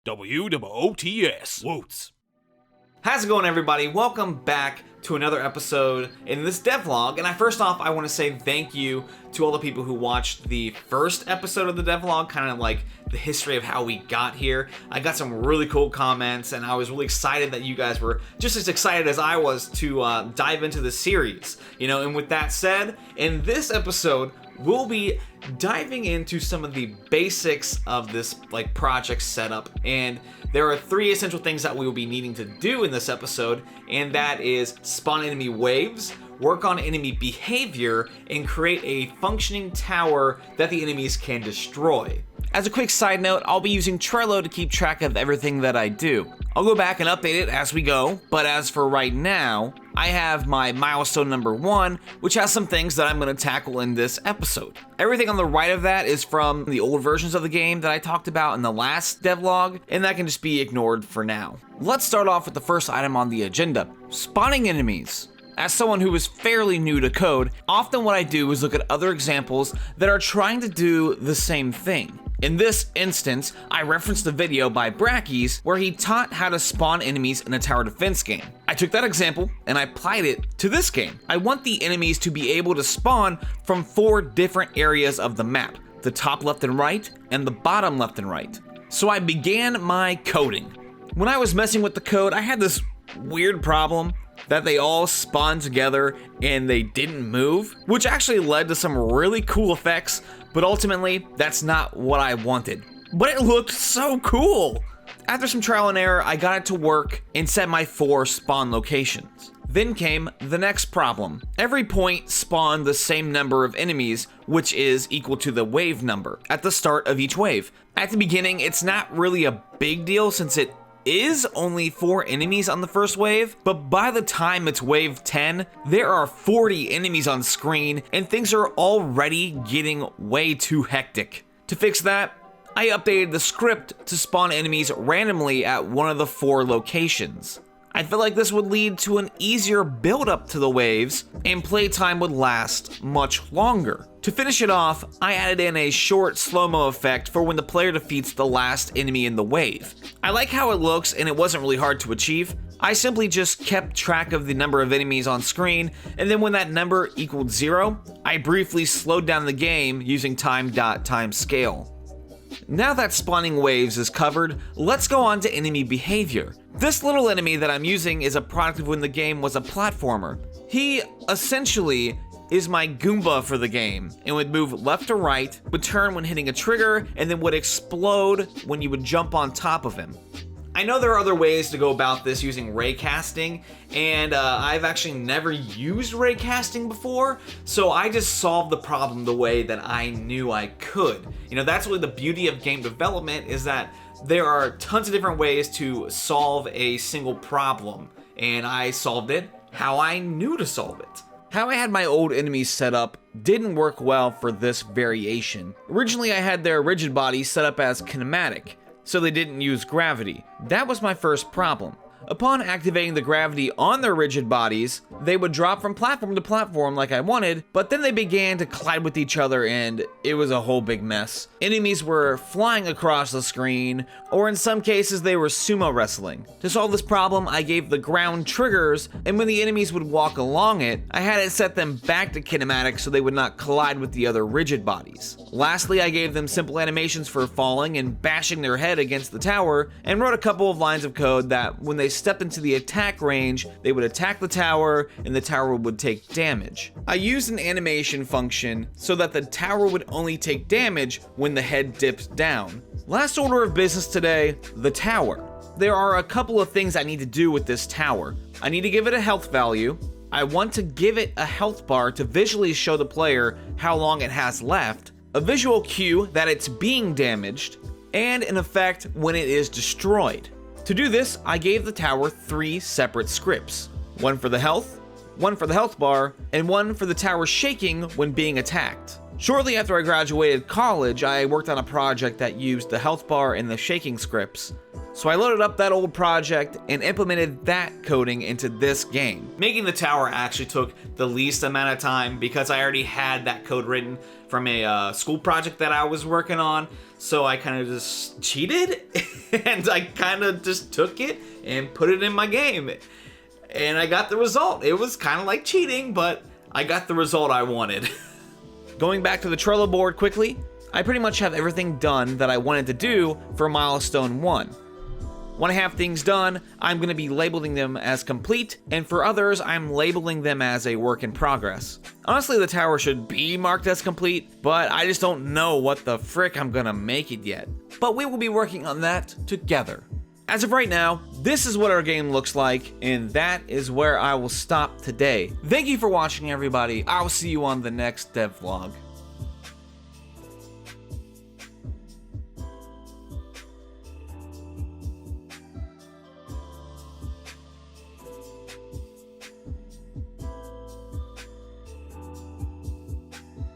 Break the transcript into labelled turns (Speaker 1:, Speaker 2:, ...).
Speaker 1: WOTS. Woots.
Speaker 2: How's it going, everybody? Welcome back to another episode in this devlog. And first off, I want to say thank you to all the people who watched the first episode of the devlog, kind of like the history of how we got here. I got some really cool comments, and I was really excited that you guys were just as excited as I was to dive into the series. And with that said, in this episode, we'll be diving into some of the basics of this project setup, and there are 3 essential things that we will be needing to do in this episode, and that is spawn enemy waves, work on enemy behavior, and create a functioning tower that the enemies can destroy. As a quick side note, I'll be using Trello to keep track of everything that I do. I'll go back and update it as we go, but as for right now, I have my milestone number 1, which has some things that I'm going to tackle in this episode. Everything on the right of that is from the old versions of the game that I talked about in the last devlog, and that can just be ignored for now. Let's start off with the first item on the agenda, spawning enemies. As someone who is fairly new to code, often what I do is look at other examples that are trying to do the same thing. In this instance, I referenced a video by Brackies where he taught how to spawn enemies in a tower defense game. I took that example and I applied it to this game. I want the enemies to be able to spawn from 4 different areas of the map, the top left and right, and the bottom left and right. So I began my coding. When I was messing with the code, I had this weird problem that they all spawned together and they didn't move, which actually led to some really cool effects, but ultimately, that's not what I wanted. But it looked so cool! After some trial and error, I got it to work and set my 4 spawn locations. Then came the next problem. Every point spawned the same number of enemies, which is equal to the wave number at the start of each wave. At the beginning, it's not really a big deal since it is only 4 enemies on the first wave, but by the time it's wave 10, there are 40 enemies on screen, and things are already getting way too hectic. To fix that, I updated the script to spawn enemies randomly at one of the 4 locations. I feel like this would lead to an easier build up to the waves, and playtime would last much longer. To finish it off, I added in a short slow-mo effect for when the player defeats the last enemy in the wave. I like how it looks, and it wasn't really hard to achieve. I simply just kept track of the number of enemies on screen, and then when that number equaled 0, I briefly slowed down the game using time.timescale. Now that spawning waves is covered, let's go on to enemy behavior. This little enemy that I'm using is a product of when the game was a platformer. He essentially is my Goomba for the game, and would move left to right, would turn when hitting a trigger, and then would explode when you would jump on top of him. I know there are other ways to go about this using raycasting, and I've actually never used raycasting before, so I just solved the problem the way that I knew I could. That's really the beauty of game development, is that there are tons of different ways to solve a single problem, and I solved it how I knew to solve it. How I had my old enemies set up didn't work well for this variation. Originally, I had their rigid bodies set up as kinematic, so they didn't use gravity. That was my first problem. Upon activating the gravity on their rigid bodies, they would drop from platform to platform like I wanted, but then they began to collide with each other and it was a whole big mess. Enemies were flying across the screen, or in some cases they were sumo wrestling. To solve this problem, I gave the ground triggers, and when the enemies would walk along it, I had it set them back to kinematic so they would not collide with the other rigid bodies. Lastly, I gave them simple animations for falling and bashing their head against the tower, and wrote a couple of lines of code that when they stepped into the attack range, they would attack the tower and the tower would take damage. I used an animation function so that the tower would only take damage when the head dipped down. Last order of business today, the tower. There are a couple of things I need to do with this tower. I need to give it a health value. I want to give it a health bar to visually show the player how long it has left, a visual cue that it's being damaged, and an effect when it is destroyed. To do this, I gave the tower 3 separate scripts. One for the health, one for the health bar, and one for the tower shaking when being attacked. Shortly after I graduated college, I worked on a project that used the health bar and the shaking scripts. So I loaded up that old project and implemented that coding into this game. Making the tower actually took the least amount of time because I already had that code written from a school project that I was working on. So I kind of just cheated and I kind of just took it and put it in my game. And I got the result. It was kind of like cheating, but I got the result I wanted. Going back to the Trello board quickly, I pretty much have everything done that I wanted to do for Milestone 1. When I have things done, I'm going to be labeling them as complete, and for others, I'm labeling them as a work in progress. Honestly, the tower should be marked as complete, but I just don't know what the frick I'm going to make it yet. But we will be working on that together. As of right now, this is what our game looks like, and that is where I will stop today. Thank you for watching, everybody. I will see you on the next devlog.